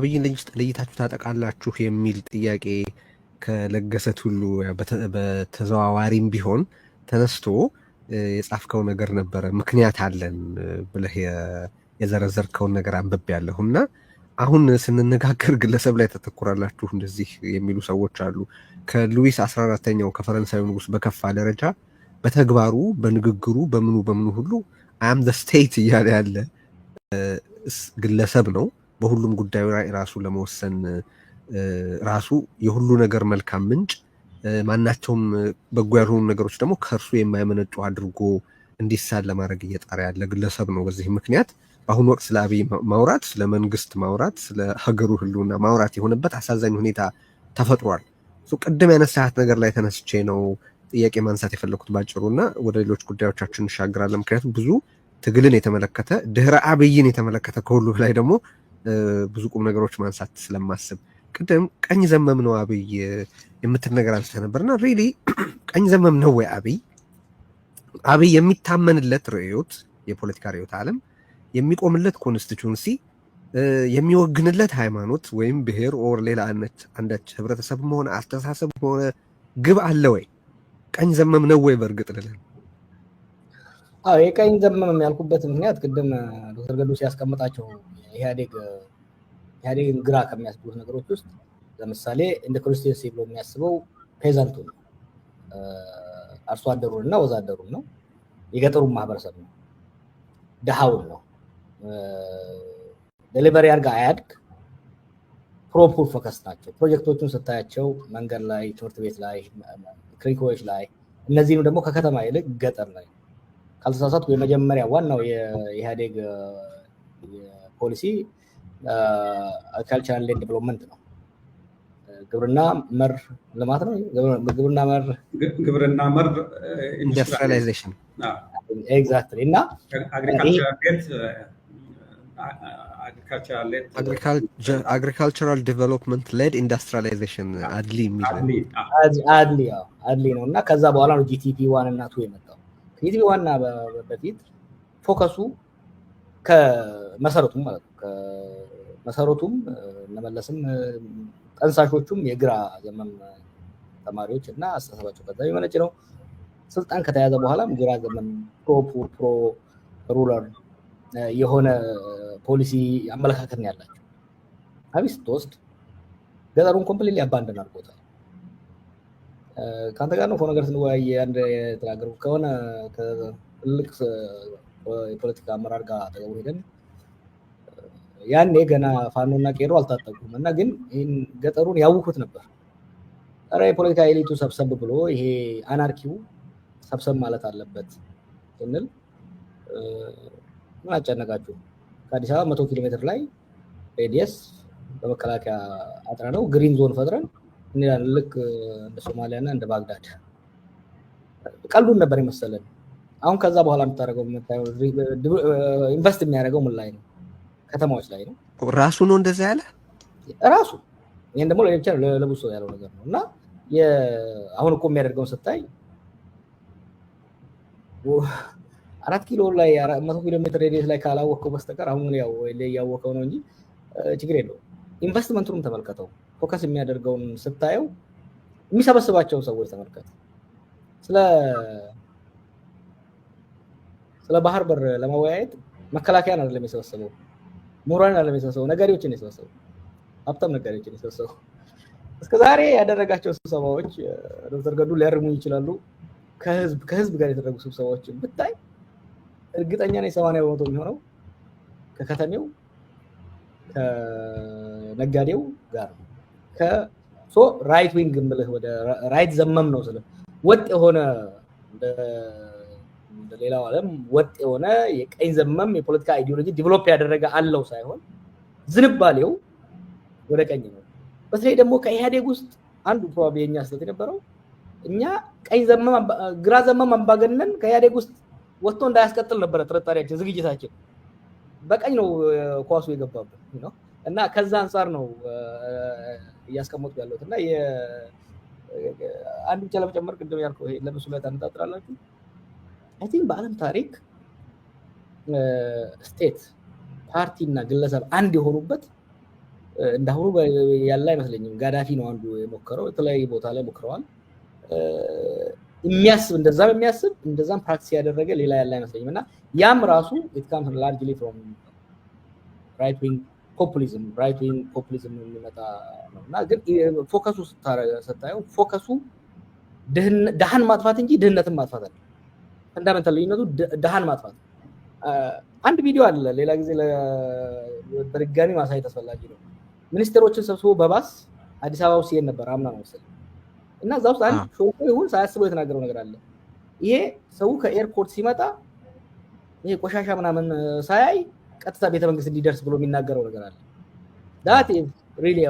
አብይን ለይታችሁ ታጠቃላችሁ የሚል ጥያቄ ከለገሰት ሁሉ በተዘዋዋሪም ቢሆን ተነስቶ የጻፍከው ነገር ነበረ። ምክንያት አለን ብለህ የዘረዘርከውን ነገር አንብቤያለሁ እና አሁን ስንነጋገር ግለሰብ ላይ ተተኩራላችሁ እንደዚህ የሚሉ ሰዎች አሉ። ከሉዊስ 14ኛው ከፈረንሳዩ ንጉሥ በከፋ ደረጃ በተግባሩ በንግግሩ በምኑ ሁሉ አም ዘ ስቴት እያለ ያለ ግለሰብ ነው። በሁሉም ጉዳዩ ላይ ራሱ ለመወሰን ራሱ የሁሉ ነገር መልካም ምንጭ፣ ማናቸውም በጎ ያልሆኑ ነገሮች ደግሞ ከእርሱ የማይመነጩ አድርጎ እንዲሳል ለማድረግ እየጣረ ያለ ግለሰብ ነው። በዚህ ምክንያት በአሁኑ ወቅት ስለ አብይ ማውራት፣ ስለ መንግስት ማውራት፣ ስለ ሀገሩ ህልውና ማውራት የሆነበት አሳዛኝ ሁኔታ ተፈጥሯል። ቅድም ያነሳት ነገር ላይ ተነስቼ ነው ጥያቄ ማንሳት የፈለኩት ባጭሩ እና ወደ ሌሎች ጉዳዮቻችን እንሻገራለን። ምክንያቱም ብዙ ትግልን የተመለከተ ድህረ አብይን የተመለከተ ከሁሉ ላይ ደግሞ ብዙ ቁም ነገሮች ማንሳት ስለማስብ ቅድም ቀኝ ዘመም ነው አብይ የምትል ነገር አንስተ ነበርና ሪሊ ቀኝ ዘመም ነው ወይ አብይ? አብይ የሚታመንለት ርዕዮት፣ የፖለቲካ ርዕዮተ ዓለም፣ የሚቆምለት ኮንስቲቱንሲ፣ የሚወግንለት ሃይማኖት ወይም ብሔር ኦር ሌላ አንዳች ህብረተሰብም ሆነ አስተሳሰብ ሆነ ግብ አለ ወይ? ቀኝ ዘመም ነው ወይ? በእርግጥ ልለን የቀኝ ዘመም ያልኩበት ምክንያት ቅድም ዶክተር ገዱ ሲያስቀምጣቸው ኢህአዴግን ግራ ከሚያስቡት ነገሮች ውስጥ ለምሳሌ እንደ ኮንስቲቱንሲ ብሎ የሚያስበው ፔዛንቱ ነው፣ አርሶ አደሩን እና ወዛደሩን ነው፣ የገጠሩን ማህበረሰብ ነው፣ ድሃውን ነው። ዴሊቨሪ አድርጋ አያድግ ፕሮፑር ፎከስ ናቸው። ፕሮጀክቶቹን ስታያቸው መንገድ ላይ፣ ትምህርት ቤት ላይ፣ ክሊኒኮች ላይ፣ እነዚህም ደግሞ ከከተማ ይልቅ ገጠር ላይ ካልተሳሳትኩ የመጀመሪያ ዋናው የኢህአዴግ ፖሊሲ አግሪካልቸራል ላንድ ዴቨሎፕመንት ነው። ግብርና መር ልማት ነው። ግብርና መር ኢንዱስትሪያላይዜሽን ኤግዛክትሊ። እና አግሪካልቸራል ዴቨሎፕመንት ሌድ ኢንዱስትሪያላይዜሽን አድሊ ነው። እና ከዛ በኋላ ነው ጂቲፒ 1 እና 2 የመጣው። ጂቲፒ 1 እና በፊት ፎከሱ ከመሰረቱም ማለት ነው። ከመሰረቱም እነመለስም ጠንሳሾቹም የግራ ዘመም ተማሪዎች እና አስተሳሰባቸው ከዛ የመነጭ ነው። ስልጣን ከተያዘ በኋላም ግራ ዘመም ፕሮ ሩለር የሆነ ፖሊሲ አመለካከት ነው ያላቸው። አብይ ስትወስድ ገጠሩን ኮምፕሊትሊ አባንደን አድርጎታል። ከአንተ ጋር ነው ፎ ነገር ስንወያይ አንድ የተናገሩ ከሆነ ትልቅ የፖለቲካ አመራር ጋር አጠገቡ ሄደን ያኔ ገና ፋኖና ቄሮ አልታጠቁም እና ግን ይህን ገጠሩን ያውኩት ነበር። ኧረ የፖለቲካ ኤሊቱ ሰብሰብ ብሎ ይሄ አናርኪው ሰብሰብ ማለት አለበት ስንል ምን አጨነቃችሁ? ከአዲስ አበባ 100 ኪሎ ሜትር ላይ ሬዲየስ በመከላከያ አጥረ ነው ግሪን ዞን ፈጥረን እንላለን። ልክ እንደ ሶማሊያ እና እንደ ባግዳድ ቀልዱን ነበር የመሰለን። አሁን ከዛ በኋላ የምታደርገው ኢንቨስት የሚያደርገው ምን ላይ ነው? ከተማዎች ላይ ነው። ራሱ ነው እንደዛ ያለ ራሱ። ይሄን ደግሞ ለብቻ ለብሶ ያለው ነገር ነው እና አሁን እኮ የሚያደርገውን ስታይ 4 ኪሎ ላይ 100 ኪሎ ሜትር ሬዲየስ ላይ ካላወቀው በስተቀር አሁን ያው ያወቀው ነው እንጂ ችግር የለውም። ኢንቨስትመንቱንም ተመልከተው፣ ፎከስ የሚያደርገውን ስታየው የሚሰበስባቸውን ሰዎች ተመልከት። ስለ ባህር በር ለመወያየት መከላከያን አይደለም የሰበሰበው፣ ምሁራን አይደለም የሰበሰበው፣ ነጋዴዎችን የሰበሰበው፣ ሀብታም ነጋዴዎችን የሰበሰበው። እስከዛሬ ያደረጋቸው ስብሰባዎች ዶክተር ገዱ ሊያርሙኝ ይችላሉ። ከህዝብ ጋር የተደረጉ ስብሰባዎችን ብታይ እርግጠኛ ነኝ 80% የሚሆነው ከከተሜው ከነጋዴው ጋር ነው። ራይት ዊንግ ምልህ ወደ ራይት ዘመም ነው ስለ ወጥ የሆነ እንደ ሌላው ዓለም ወጥ የሆነ የቀኝ ዘመም የፖለቲካ አይዲዮሎጂ ዲቨሎፕ ያደረገ አለው ሳይሆን ዝንባሌው ወደ ቀኝ ነው። በተለይ ደግሞ ከኢህአዴግ ውስጥ አንዱ ፕሮባብሊ የኛ ስህተት የነበረው እኛ ቀኝ ዘመም ግራ ዘመም አምባገነን ከኢህአዴግ ውስጥ ወጥቶ እንዳያስቀጥል ነበረ ጥርጣሬያችን፣ ዝግጅታችን በቀኝ ነው ኳሱ የገባበት ነው። እና ከዛ አንፃር ነው እያስቀመጡ ያለሁት። እና አንድ ብቻ ለመጨመር ቅድም ያልከው ይሄ ለምሱ ላይ ታነጣጥራላችሁ። አይ ቲንክ በዓለም ታሪክ ስቴት ፓርቲ እና ግለሰብ አንድ የሆኑበት እንዳሁኑ ያለ አይመስለኝም። ጋዳፊ ነው አንዱ የሞከረው፣ የተለያየ ቦታ ላይ ሞክረዋል። የሚያስብ እንደዛም ፕራክቲስ ያደረገ ሌላ ያለ አይመስለኝም። እና ያም ራሱ it comes largely from right wing populism የሚመጣ ነው። እና ግን ፎከሱ ስታየው ፎከሱ ድሃን ማጥፋት እንጂ ድህነትን ማጥፋት አይደለም። ፈንዳሜንታል ልዩነቱ ድሃን ማጥፋት። አንድ ቪዲዮ አለ ሌላ ጊዜ በድጋሚ ማሳየት አስፈላጊ ነው። ሚኒስትሮችን ሰብስቦ በባስ አዲስ አበባ ውስጥ ነበር አምና ነው መሰለኝ። እና እዛ ውስጥ አንድ ሾፎ ይሁን ሳያስበው የተናገረው ነገር አለ። ይሄ ሰው ከኤርፖርት ሲመጣ ይሄ ቆሻሻ ምናምን ሳያይ ቀጥታ ቤተመንግስት እንዲደርስ ብሎ የሚናገረው ነገር አለ። that is really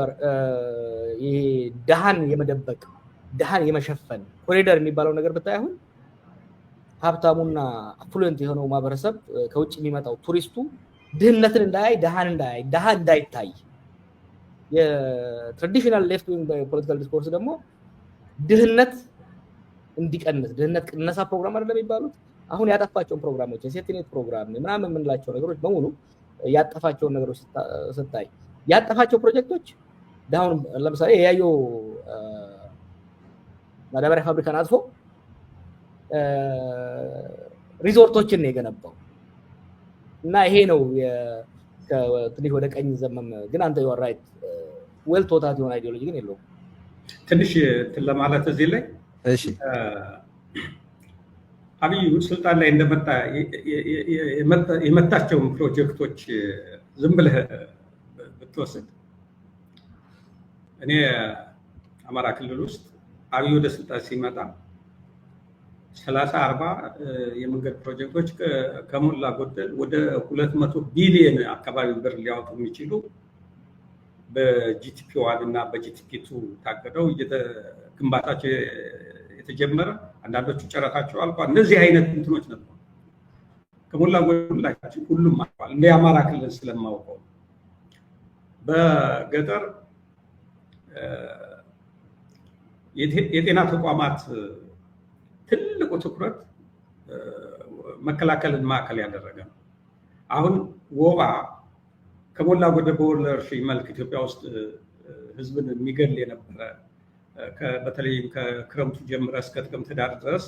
ይሄ ድሃን የመደበቅ ድሃን የመሸፈን ኮሪደር የሚባለው ነገር ብታይ አሁን ሀብታሙና አፍሉዌንት የሆነው ማህበረሰብ ከውጭ የሚመጣው ቱሪስቱ ድህነትን እንዳያይ ድሃ እንዳይታይ የትራዲሽናል ሌፍት ዊንግ ፖለቲካል ዲስኮርስ ደግሞ ድህነት እንዲቀንስ ድህነት ቅነሳ ፕሮግራም አይደለም የሚባሉት አሁን ያጠፋቸውን ፕሮግራሞች የሴፍቲኔት ፕሮግራም ምናምን የምንላቸው ነገሮች በሙሉ ያጠፋቸውን ነገሮች ስታይ ያጠፋቸው ፕሮጀክቶች አሁን ለምሳሌ ያዩ ማዳበሪያ ፋብሪካን አጥፎ ሪዞርቶችን ነው የገነባው። እና ይሄ ነው ትንሽ ወደ ቀኝ ዘመም። ግን አንተ you are right ዌል ቶታት የሆነ አይዲዮሎጂ ግን የለውም። ትንሽ ለማለት እዚህ ላይ እሺ አብይ ስልጣን ላይ እንደመጣ የመታቸውን ፕሮጀክቶች ዝም ብለህ ብትወስድ እኔ አማራ ክልል ውስጥ አብይ ወደ ስልጣን ሲመጣ 30-40 የመንገድ ፕሮጀክቶች ከሞላ ጎደል ወደ 200 ቢሊዮን አካባቢ ብር ሊያወጡ የሚችሉ በጂቲፒ 1 እና በጂቲፒ 2 ታገደው ግንባታቸው የተጀመረ አንዳንዶቹ ጨረታቸው አልቋል። እነዚህ አይነት እንትኖች ነበሩ። ከሞላ ጎደል ሁሉም አልቋል። እንደ አማራ ክልል ስለማውቀው በገጠር የጤና ተቋማት ትልቁ ትኩረት መከላከልን ማዕከል ያደረገ ነው። አሁን ወባ ከሞላ ጎደል በወረርሽኝ መልክ ኢትዮጵያ ውስጥ ህዝብን የሚገል የነበረ በተለይም ከክረምቱ ጀምረ እስከ ጥቅምት ህዳር ድረስ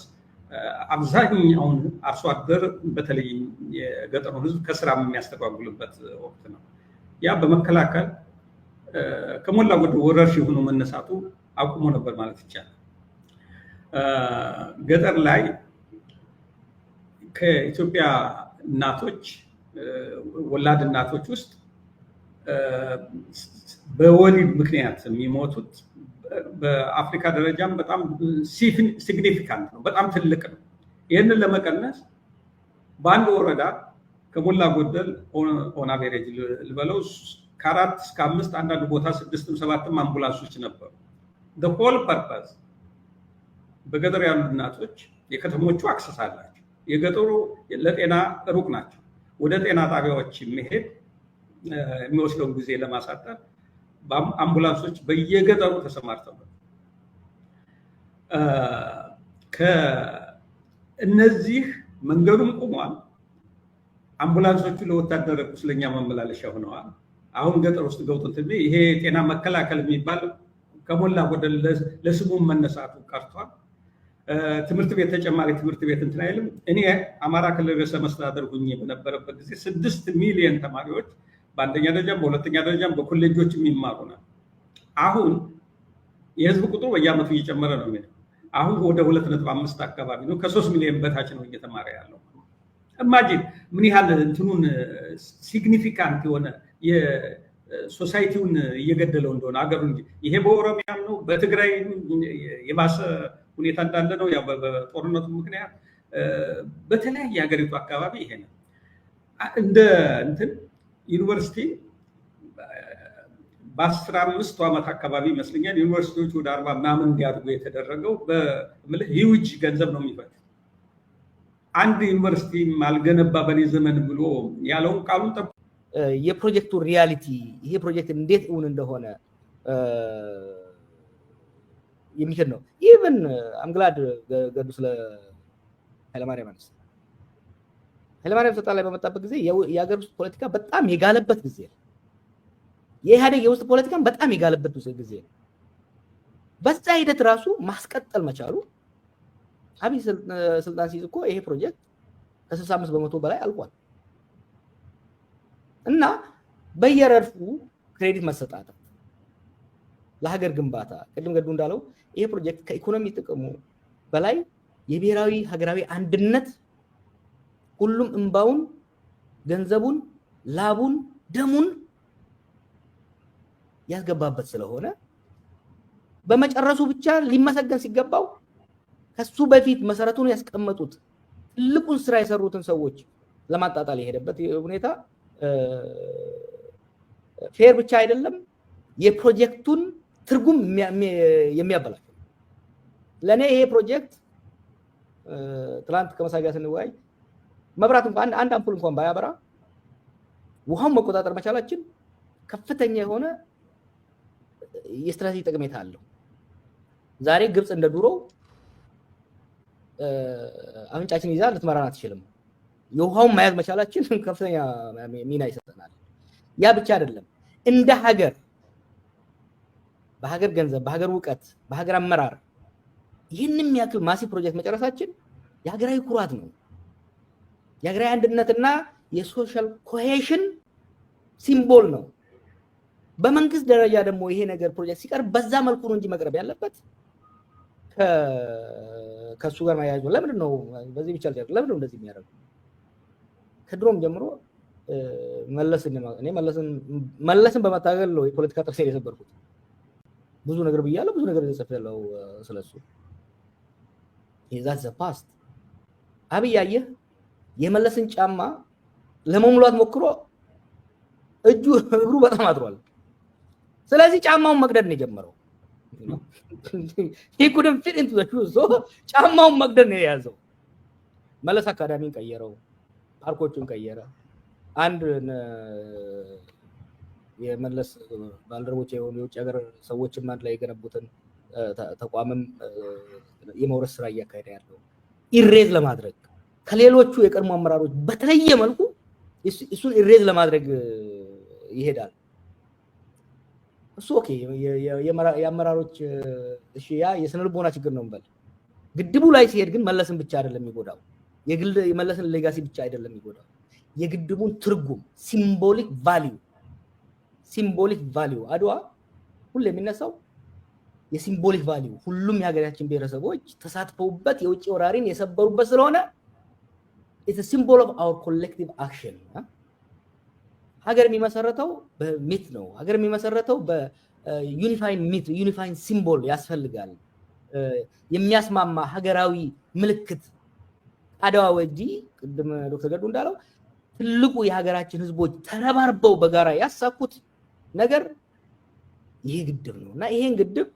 አብዛኛውን አርሶ አደር በተለይም የገጠሩን ህዝብ ከስራ የሚያስተጓጉልበት ወቅት ነው። ያ በመከላከል ከሞላ ጎደል ወረርሽኝ ሆኖ መነሳቱ አቁሞ ነበር ማለት ይቻላል። ገጠር ላይ ከኢትዮጵያ እናቶች ወላድ እናቶች ውስጥ በወሊድ ምክንያት የሚሞቱት በአፍሪካ ደረጃም በጣም ሲግኒፊካንት ነው፣ በጣም ትልቅ ነው። ይህንን ለመቀነስ በአንድ ወረዳ ከሞላ ጎደል ኦን አቬሬጅ ልበለው ከ4 እስከ 5 አንዳንድ ቦታ 6ም 7ም አምቡላንሶች ነበሩ። the whole purpose በገጠር ያሉ እናቶች የከተሞቹ አክሰስ አላቸው፣ የገጠሩ ለጤና ሩቅ ናቸው። ወደ ጤና ጣቢያዎች መሄድ የሚወስደውን ጊዜ ለማሳጠር አምቡላንሶች በየገጠሩ ተሰማርተው ከእነዚህ መንገዱም ቆሟል። አምቡላንሶቹ ለወታደር ቁስለኛ ማመላለሻ ሆነዋል። አሁን ገጠር ውስጥ ገብቶ ይሄ ጤና መከላከል የሚባል ከሞላ ጎደል ለስሙም መነሳቱ ቀርቷል። ትምህርት ቤት ተጨማሪ ትምህርት ቤት እንትን አይልም። እኔ አማራ ክልል ርዕሰ መስተዳድር ሁኜ በነበረበት ጊዜ 6 ሚሊዮን ተማሪዎች በአንደኛ ደረጃም በሁለተኛ ደረጃም በኮሌጆች የሚማሩ ነው። አሁን የህዝብ ቁጥሩ በየዓመቱ እየጨመረ ነው የሚሄደው። አሁን ወደ 2.5 አካባቢ ነው። ከ3 ሚሊዮን በታች ነው እየተማረ ያለው። ኢማጂን ምን ያህል እንትኑን ሲግኒፊካንት የሆነ የሶሳይቲውን እየገደለው እንደሆነ አገሩ እንጂ ይሄ በኦሮሚያም ነው በትግራይ የባሰ ሁኔታ እንዳለ ነው። ያው በጦርነቱ ምክንያት በተለያየ ሀገሪቱ አካባቢ ይሄ ነው። እንደ እንትን ዩኒቨርሲቲ በ15 ዓመት አካባቢ ይመስለኛል ዩኒቨርሲቲዎች ወደ 40 ምናምን እንዲያድጉ የተደረገው በምልህ ሂውጅ ገንዘብ ነው የሚፈጅ። አንድ ዩኒቨርሲቲ ማልገነባ በኔ ዘመን ብሎ ያለውን ቃሉን ጠብቆ የፕሮጀክቱ ሪያሊቲ ይሄ ፕሮጀክት እንዴት እውን እንደሆነ የሚከድ ነው። ኢቭን አምግላድ ገዱ ስለ ኃይለማርያም አነሳ። ኃይለማርያም ስልጣን ላይ በመጣበት ጊዜ የሀገር ውስጥ ፖለቲካ በጣም የጋለበት ጊዜ ነው። የኢህአዴግ የውስጥ ፖለቲካን በጣም ይጋለበት ጊዜ ነው። በዛ ሂደት ራሱ ማስቀጠል መቻሉ አብይ ስልጣን ሲይዝ እኮ ይሄ ፕሮጀክት ከ65% በላይ አልቋል እና በየረድፉ ክሬዲት መሰጣት ለሀገር ግንባታ ቅድም ገዱ እንዳለው ይሄ ፕሮጀክት ከኢኮኖሚ ጥቅሙ በላይ የብሔራዊ ሀገራዊ አንድነት ሁሉም እንባውን ገንዘቡን ላቡን ደሙን ያስገባበት ስለሆነ በመጨረሱ ብቻ ሊመሰገን ሲገባው ከሱ በፊት መሰረቱን ያስቀመጡት ትልቁን ስራ የሰሩትን ሰዎች ለማጣጣል የሄደበት ሁኔታ ፌር ብቻ አይደለም፣ የፕሮጀክቱን ትርጉም የሚያበላሽ ለኔ ይሄ ፕሮጀክት ትላንት ከመሳጊያ ስንወያይ መብራት እንኳን አንድ አምፑል እንኳን ባያበራ ውሃውን መቆጣጠር መቻላችን ከፍተኛ የሆነ የስትራቴጂ ጠቀሜታ አለው። ዛሬ ግብጽ እንደ ድሮ አፍንጫችን ይዛ ልትመራን አትችልም። የውሃውን መያዝ መቻላችን ከፍተኛ ሚና ይሰጠናል። ያ ብቻ አይደለም፣ እንደ ሀገር በሀገር ገንዘብ፣ በሀገር እውቀት፣ በሀገር አመራር ይህንን ያክል ማሲ ፕሮጀክት መጨረሳችን የሀገራዊ ኩራት ነው። የሀገራዊ አንድነትና የሶሻል ኮሄሽን ሲምቦል ነው። በመንግስት ደረጃ ደግሞ ይሄ ነገር ፕሮጀክት ሲቀርብ በዛ መልኩ ነው እንጂ መቅረብ ያለበት ከሱ ጋር ማያያዝ ነው። ለምንድን ነው በዚህ ብቻ ልጅ ለምንድን ነው እንደዚህ የሚያደርገው? ከድሮም ጀምሮ መለስን በመታገል ነው የፖለቲካ ጥርሴን የሰበርኩት። ብዙ ነገር ብያለሁ፣ ብዙ ነገር ጽፌያለሁ ስለሱ። የዛት ዘፓስት አብይ አየህ የመለስን ጫማ ለመሙላት ሞክሮ እግሩ በጣም አድሯል። ስለዚህ ጫማውን መቅደድ ነው የጀመረው። he couldn't fit into the shoes so ጫማውን መቅደድ ነው የያዘው። መለስ አካዳሚን ቀየረው፣ ፓርኮቹን ቀየረ። አንድ የመለስ ባልደረቦች የሆኑ የውጭ ሀገር ሰዎችም አንድ ላይ የገነቡትን ተቋምም የመውረስ ስራ እያካሄደ ያለው ኢሬዝ ለማድረግ ከሌሎቹ የቀድሞ አመራሮች በተለየ መልኩ እሱን ኢሬዝ ለማድረግ ይሄዳል። እሱ ኦኬ የአመራሮች እሺ ያ የስነልቦና ችግር ነው እንበል። ግድቡ ላይ ሲሄድ ግን መለስን ብቻ አይደለም የሚጎዳው፣ የግል የመለስን ሌጋሲ ብቻ አይደለም የሚጎዳው፣ የግድቡን ትርጉም ሲምቦሊክ ቫልዩ አድዋ ሁሉ የሚነሳው የሲምቦሊክ ቫልዩ ሁሉም የሀገራችን ብሔረሰቦች ተሳትፈውበት የውጭ ወራሪን የሰበሩበት ስለሆነ it's a symbol of our collective action። ሀገር የሚመሰረተው በሚት ነው። ሀገር የሚመሰረተው በዩኒፋይንግ ሚት ዩኒፋይንግ ሲምቦል ያስፈልጋል። የሚያስማማ ሀገራዊ ምልክት አድዋ ወጂ ቅድም ዶክተር ገዱ እንዳለው ትልቁ የሀገራችን ህዝቦች ተረባርበው በጋራ ያሳኩት ነገር ይሄ ግድብ ነው እና ይሄን ግድብ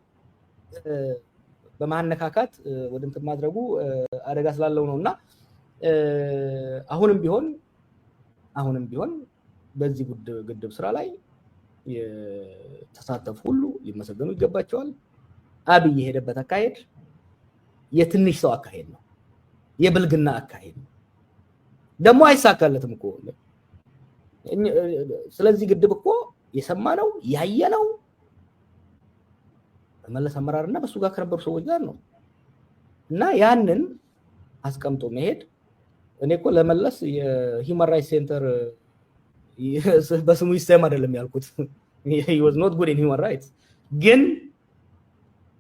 በማነካካት ወደ እንትን ማድረጉ አደጋ ስላለው ነውና አሁንም ቢሆን በዚህ ግድብ ስራ ላይ የተሳተፉ ሁሉ ሊመሰገኑ ይገባቸዋል። አብይ የሄደበት አካሄድ የትንሽ ሰው አካሄድ ነው፣ የብልግና አካሄድ ነው። ደግሞ አይሳካለትም እኮ። ስለዚህ ግድብ እኮ የሰማነው ያየነው በመለስ አመራርና በሱ ጋር ከነበሩ ሰዎች ጋር ነው እና ያንን አስቀምጦ መሄድ እኔ እኮ ለመለስ የሂውማን ራይትስ ሴንተር በስሙ ይሰማ አይደለም ያልኩት። he was not good in human rights ግን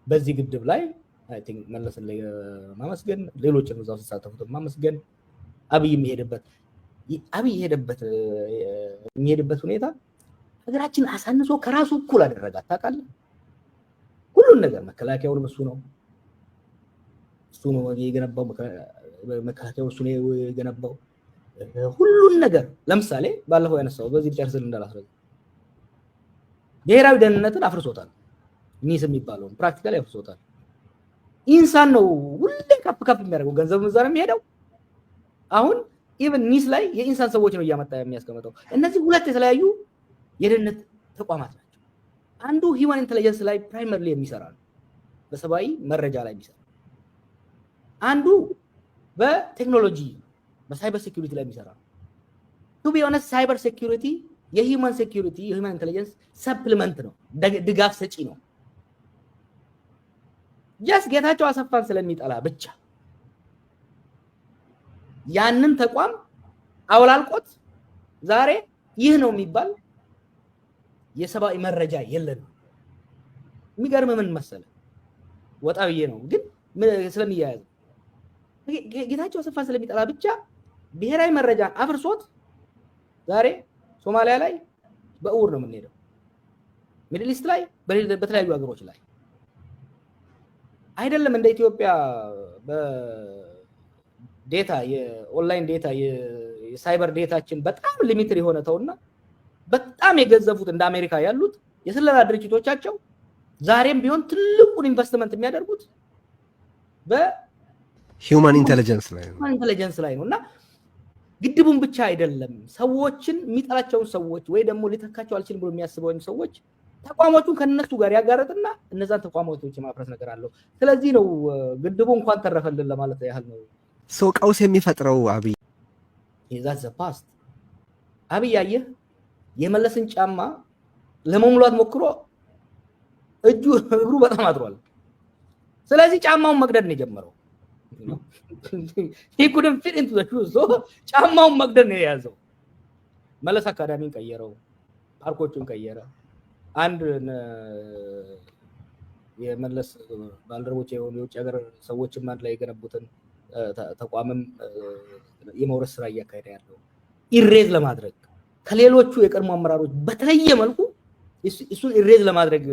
በዚህ ግድብ ላይ አይ ቲንክ መለስን ማመስገን፣ ሌሎችም እዛው ተሳተፉት ማመስገን፣ አብይ የሚሄድበት ሁኔታ ሀገራችን አሳንሶ ከራሱ እኩል አደረጋት። ታውቃለህ፣ ሁሉን ነገር መከላከያውን እሱ ነው የገነባው። መከላከያው እሱ ነው የገነባው። ሁሉን ነገር ለምሳሌ ባለፈው ያነሳው በዚህ ጨርሰን እንዳላስረዳ ብሔራዊ ደህንነትን አፍርሶታል። ኒስ የሚባለው ፕራክቲካሊ አፍርሶታል። ኢንሳን ነው ሁሌ ከፍ የሚያደርገው፣ ገንዘብ ምዛር የሚሄደው። አሁን ኢቭን ኒስ ላይ የኢንሳን ሰዎች ነው እያመጣ የሚያስቀምጠው። እነዚህ ሁለት የተለያዩ የደህንነት ተቋማት ናቸው። አንዱ ሂውማን ኢንተለጀንስ ላይ ፕራይመሪሊ የሚሰራ ነው፣ በሰብአዊ መረጃ ላይ የሚሰራ። አንዱ በቴክኖሎጂ በሳይበር ሴኩሪቲ ላይ የሚሰራ ነው። ቱ ቢ ኦነስት ሳይበር ሴኩሪቲ የሂውማን ሴኩሪቲ የሂውማን ኢንተለጀንስ ሰፕሊመንት ነው፣ ድጋፍ ሰጪ ነው። ጀስት ጌታቸው አሰፋን ስለሚጠላ ብቻ ያንን ተቋም አውላልቆት ዛሬ ይህ ነው የሚባል የሰብአዊ መረጃ የለንም። የሚገርም ምን መሰለ ወጣ ብዬ ነው ግን ስለሚያያዝ ጌታቸው አሰፋን ስለሚጠላ ብቻ ብሔራዊ መረጃን አፍርሶት ዛሬ ሶማሊያ ላይ በእውር ነው የምንሄደው፣ ሚድል ኢስት ላይ በተለያዩ ሀገሮች ላይ አይደለም እንደ ኢትዮጵያ በዴታ የኦንላይን ዴታ የሳይበር ዴታችን በጣም ሊሚትድ የሆነ ተውና በጣም የገዘፉት እንደ አሜሪካ ያሉት የስለላ ድርጅቶቻቸው ዛሬም ቢሆን ትልቁን ኢንቨስትመንት የሚያደርጉት በሂውማን ኢንተለጀንስ ላይ ነው። እና ግድቡን ብቻ አይደለም ሰዎችን የሚጠላቸውን ሰዎች ወይ ደግሞ ሊተካቸው አልችልም ብሎ የሚያስበውን ሰዎች ተቋሞቹን ከነሱ ጋር ያጋረጥና እነዛን ተቋሞች ማፍረስ ነገር አለው። ስለዚህ ነው ግድቡ እንኳን ተረፈልን ለማለት ያህል ነው። ሰው ቀውስ የሚፈጥረው አብይ የዛት ዘፓስት አብይ አየህ የመለስን ጫማ ለመሙላት ሞክሮ እግሩ በጣም አጥሯል። ስለዚህ ጫማውን መቅደድ ነው የጀመረው። he couldn't fit into the shoes so ጫማውን መቅደድ ነው የያዘው። መለስ አካዳሚን ቀየረው፣ ፓርኮቹን ቀየረ። አንድ የመለስ ባልደረቦች የሆኑ የውጭ ሀገር ሰዎችም አንድ ላይ የገነቡትን ተቋምም የመውረስ ስራ እያካሄደ ያለው ኢሬዝ ለማድረግ ከሌሎቹ የቀድሞ አመራሮች በተለየ መልኩ እሱን ኢሬዝ ለማድረግ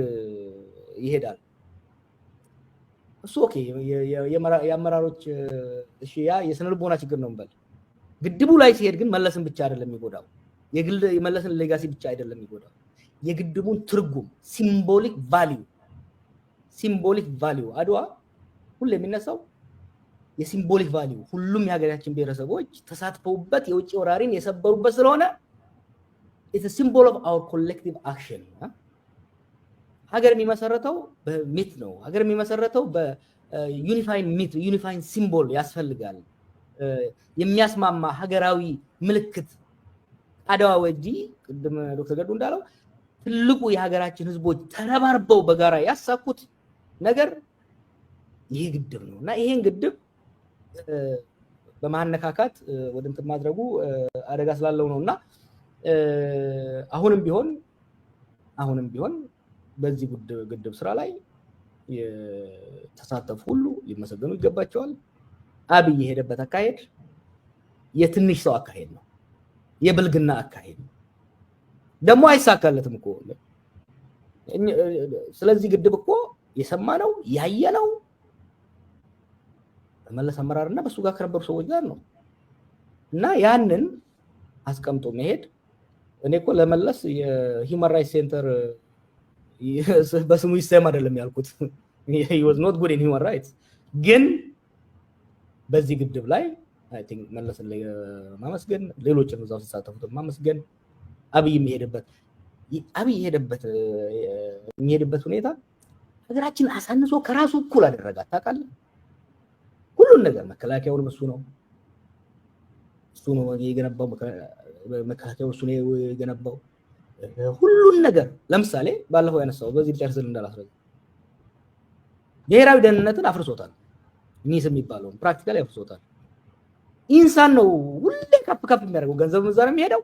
ይሄዳል። እሱ ኦኬ የአመራሮች እሺ ያ የስነ ልቦና ችግር ነው እንበል። ግድቡ ላይ ሲሄድ ግን መለስን ብቻ አይደለም የሚጎዳው፣ የመለስን ሌጋሲ ብቻ አይደለም የሚጎዳው፣ የግድቡን ትርጉም ሲምቦሊክ ቫልዩ አድዋ ሁሉ የሚነሳው የሲምቦሊክ ቫልዩ ሁሉም የሀገራችን ብሔረሰቦች ተሳትፈውበት የውጭ ወራሪን የሰበሩበት ስለሆነ it's a symbol of our collective action። ሀገር የሚመሰረተው በሚት ነው። ሀገር የሚመሰረተው በዩኒፋይንግ ሚት ዩኒፋይንግ ሲምቦል ያስፈልጋል። የሚያስማማ ሀገራዊ ምልክት አድዋ ወዲህ ቅድም ዶክተር ገዱ እንዳለው ትልቁ የሀገራችን ህዝቦች ተረባርበው በጋራ ያሳኩት ነገር ይሄ ግድብ ነው እና ይሄን ግድብ በማነካካት ወደ እንትን ማድረጉ አደጋ ስላለው ነውና አሁንም ቢሆን በዚህ ግድብ ስራ ላይ የተሳተፉ ሁሉ ሊመሰገኑ ይገባቸዋል። አብይ የሄደበት አካሄድ የትንሽ ሰው አካሄድ ነው፣ የብልግና አካሄድ ነው። ደግሞ አይሳካለትም እኮ። ስለዚህ ግድብ እኮ የሰማነው ያየነው በመለስ አመራርና በሱ ጋር ከነበሩ ሰዎች ጋር ነው እና ያንን አስቀምጦ መሄድ እኔ እኮ ለመለስ የሂውማን ራይትስ ሴንተር በስሙ ይሰማ አይደለም ያልኩት። he was not good in human rights ግን በዚህ ግድብ ላይ አይ ቲንክ መለስን ማመስገን ሌሎችን እዛው ሲሳተፉት ማመስገን አብይ የሚሄድበት ሁኔታ ሀገራችን አሳንሶ ከራሱ እኩል አደረጋት። ታውቃለህ ሁሉን ነገር መከላከያውን እሱ ነው የገነባው። መከላከያው እሱ ነው የገነባው ሁሉን ነገር። ለምሳሌ ባለፈው ያነሳው በዚህ ጨርሰን እንዳላስረዘ ብሔራዊ ደህንነትን አፍርሶታል። ኒስ የሚባለውን ፕራክቲካሊ አፍርሶታል። ኢንሳን ነው ሁሌ ከፍ የሚያደርገው ገንዘብ ምዛር የሚሄደው።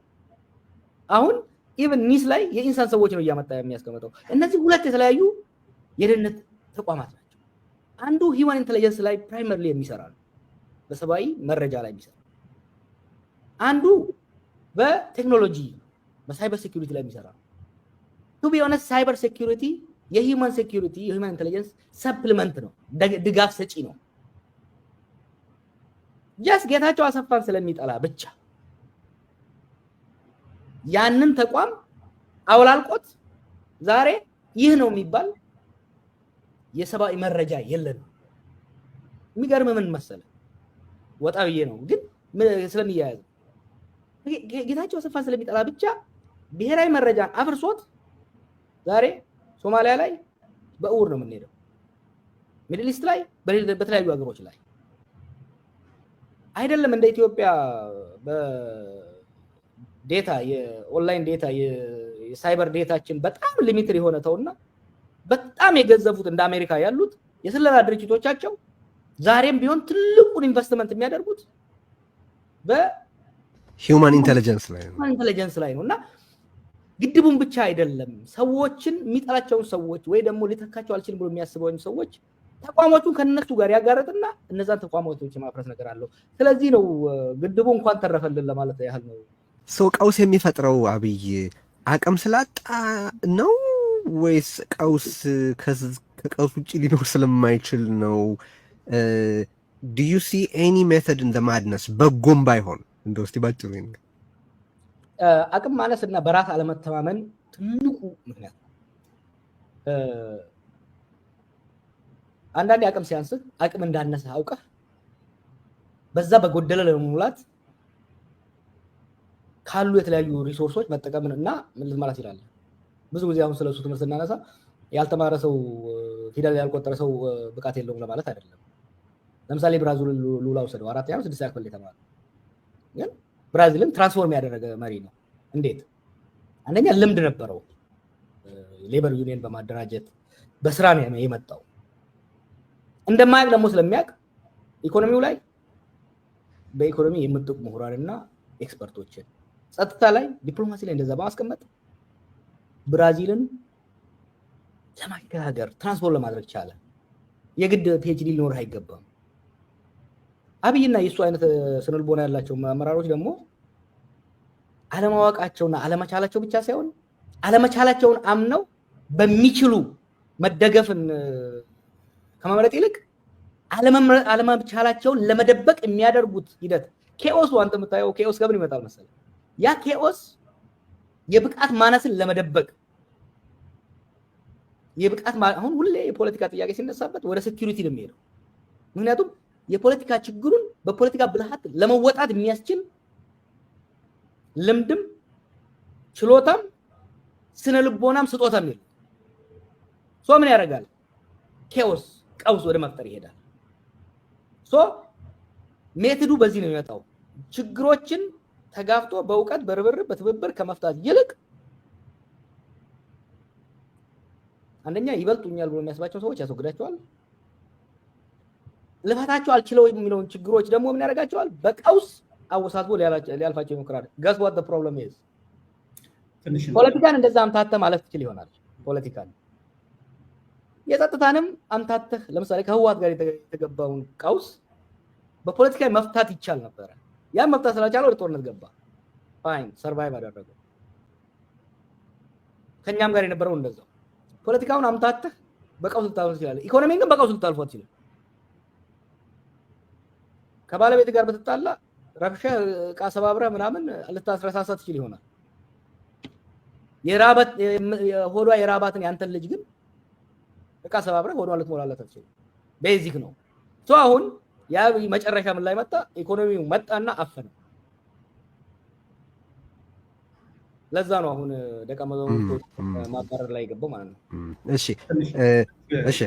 አሁን ኢቭን ኒስ ላይ የኢንሳን ሰዎች ነው እያመጣ የሚያስቀምጠው። እነዚህ ሁለት የተለያዩ የደህንነት ተቋማት ናቸው። አንዱ ሂውማን ኢንተለጀንስ ላይ ፕራይመሪሊ የሚሰራ ነው፣ በሰብአዊ መረጃ ላይ የሚሰራ። አንዱ በቴክኖሎጂ በሳይበር ሴኩሪቲ ላይ የሚሰራ ነው። ቱ ቢ ኦነስት ሳይበር ሴኩሪቲ የሂውማን ሴኩሪቲ የሂውማን ኢንተለጀንስ ሰፕሊመንት ነው፣ ድጋፍ ሰጪ ነው። ጀስት ጌታቸው አሰፋን ስለሚጠላ ብቻ ያንን ተቋም አውላልቆት ዛሬ ይህ ነው የሚባል የሰብአዊ መረጃ የለንም። የሚገርም ምን መሰለ ወጣ ብዬ ነው ግን ስለሚያያዝ ጌታቸው አሰፋን ስለሚጠላ ብቻ ብሔራዊ መረጃን አፍርሶት ዛሬ ሶማሊያ ላይ በእውር ነው የምንሄደው፣ ሚድል ኢስት ላይ በተለያዩ ሀገሮች ላይ አይደለም እንደ ኢትዮጵያ ዴታ የኦንላይን ዴታ የሳይበር ዴታችን በጣም ሊሚትድ የሆነ ተውና በጣም የገዘፉት እንደ አሜሪካ ያሉት የስለላ ድርጅቶቻቸው ዛሬም ቢሆን ትልቁን ኢንቨስትመንት የሚያደርጉት በሂውማን ኢንተለጀንስ ላይ ነው እና ግድቡን ብቻ አይደለም ሰዎችን የሚጠላቸውን ሰዎች ወይ ደግሞ ሊተካቸው አልችልም ብሎ የሚያስበው ሰዎች ተቋማቱን ከነሱ ጋር ያጋረጥና እነዛን ተቋማቶች የማፍረስ ነገር አለው። ስለዚህ ነው ግድቡ እንኳን ተረፈልን ለማለት ያህል ነው። ሰው ቀውስ የሚፈጥረው አብይ አቅም ስላጣ ነው ወይስ ቀውስ ከቀውስ ውጭ ሊኖር ስለማይችል ነው? do you see any method in the madness በጎም ባይሆን እንደው እስቲ ባጭሩ ይንገ አቅም ማነስ እና በራስ አለመተማመን ትልቁ ምክንያት ነው። አንዳንዴ አቅም ሲያንስህ አቅም እንዳነሰ አውቀህ በዛ በጎደለ ለመሙላት ካሉ የተለያዩ ሪሶርሶች መጠቀምን እና ምን ማለት ይላል። ብዙ ጊዜ አሁን ስለሱ ትምህርት እናነሳ ያልተማረ ሰው ፊደል ያልቆጠረ ሰው ብቃት የለውም ለማለት አይደለም። ለምሳሌ ብራዚል ሉላ ወሰደው 4ኛ ነው 6ኛ ክፍል የተማረ ግን ብራዚልን ትራንስፎርም ያደረገ መሪ ነው። እንዴት? አንደኛ ልምድ ነበረው። ሌበር ዩኒየን በማደራጀት በስራ ነው የመጣው። እንደማያውቅ ደግሞ ስለሚያውቅ ኢኮኖሚው ላይ በኢኮኖሚ የምጥቁ ምሁራንና ኤክስፐርቶችን ጸጥታ ላይ ዲፕሎማሲ ላይ እንደዛ በማስቀመጥ ብራዚልን ለማሻገር ትራንስፎርም ለማድረግ ቻለ። የግድ ፒኤችዲ ሊኖር አይገባም። አብይና የሱ አይነት ስነልቦና ያላቸው አመራሮች ደግሞ አለማወቃቸውና አለመቻላቸው ብቻ ሳይሆን አለመቻላቸውን አምነው በሚችሉ መደገፍን ከመምረጥ ይልቅ አለመቻላቸውን ለመደበቅ የሚያደርጉት ሂደት ኬኦስ አንተ የምታየው ኬኦስ ከምን ይመጣል መሰለህ? ያ ኬኦስ የብቃት ማነስን ለመደበቅ አሁን ሁሌ የፖለቲካ ጥያቄ ሲነሳበት ወደ ሴኩሪቲ ነው የሚሄደው። ምክንያቱም የፖለቲካ ችግሩን በፖለቲካ ብልሃት ለመወጣት የሚያስችል ልምድም ችሎታም ስነልቦናም ስጦታም የለም። ምን ያደርጋል? ኬኦስ ቀውስ ወደ መፍጠር ይሄዳል። ሜቶዱ በዚህ ነው የሚመጣው። ችግሮችን ተጋፍቶ በእውቀት በርብርብ በትብብር ከመፍታት ይልቅ አንደኛ ይበልጡኛል ብሎ የሚያስባቸው ሰዎች ያስወግዳቸዋል። ልፋታቸው አልችለው የሚለውን ችግሮች ደግሞ ምን ያደርጋቸዋል? በቀውስ አወሳስቦ ሊያልፋቸው ይሞክራል። guess what the problem is? ፖለቲካን እንደዛ አምታተ ማለት ትችል ይሆናል። ፖለቲካን የጸጥታንም አምታተህ ለምሳሌ ከህወሓት ጋር የተገባውን ቀውስ በፖለቲካ መፍታት ይቻል ነበር። ያ መፍታት ስላልቻለ ወደ ጦርነት ገባ። ፋይን ሰርቫይቭ አደረገ። ከኛም ጋር የነበረው እንደዛው ፖለቲካውን አምታተህ በቀውስ ልታልፎ ይችላል። ኢኮኖሚን ግን በቀውስ ልታልፎ ይችላል። ከባለቤት ጋር በተጣላ ረብሻ ዕቃ ሰባብረህ ምናምን ልታስረሳሳ ትችል ይሆናል። ሆዷ የራባትን ያንተን ልጅ ግን ዕቃ ሰባብረህ ሆዷን ልትሞላለት አትችልም። ቤዚክ ነው። አሁን ያ መጨረሻ ምን ላይ መጣ? ኢኮኖሚው መጣና አፈነ። ለዛ ነው አሁን ደቀ መዛሙርቱ ማባረር ላይ ገባው ማለት ነው። እሺ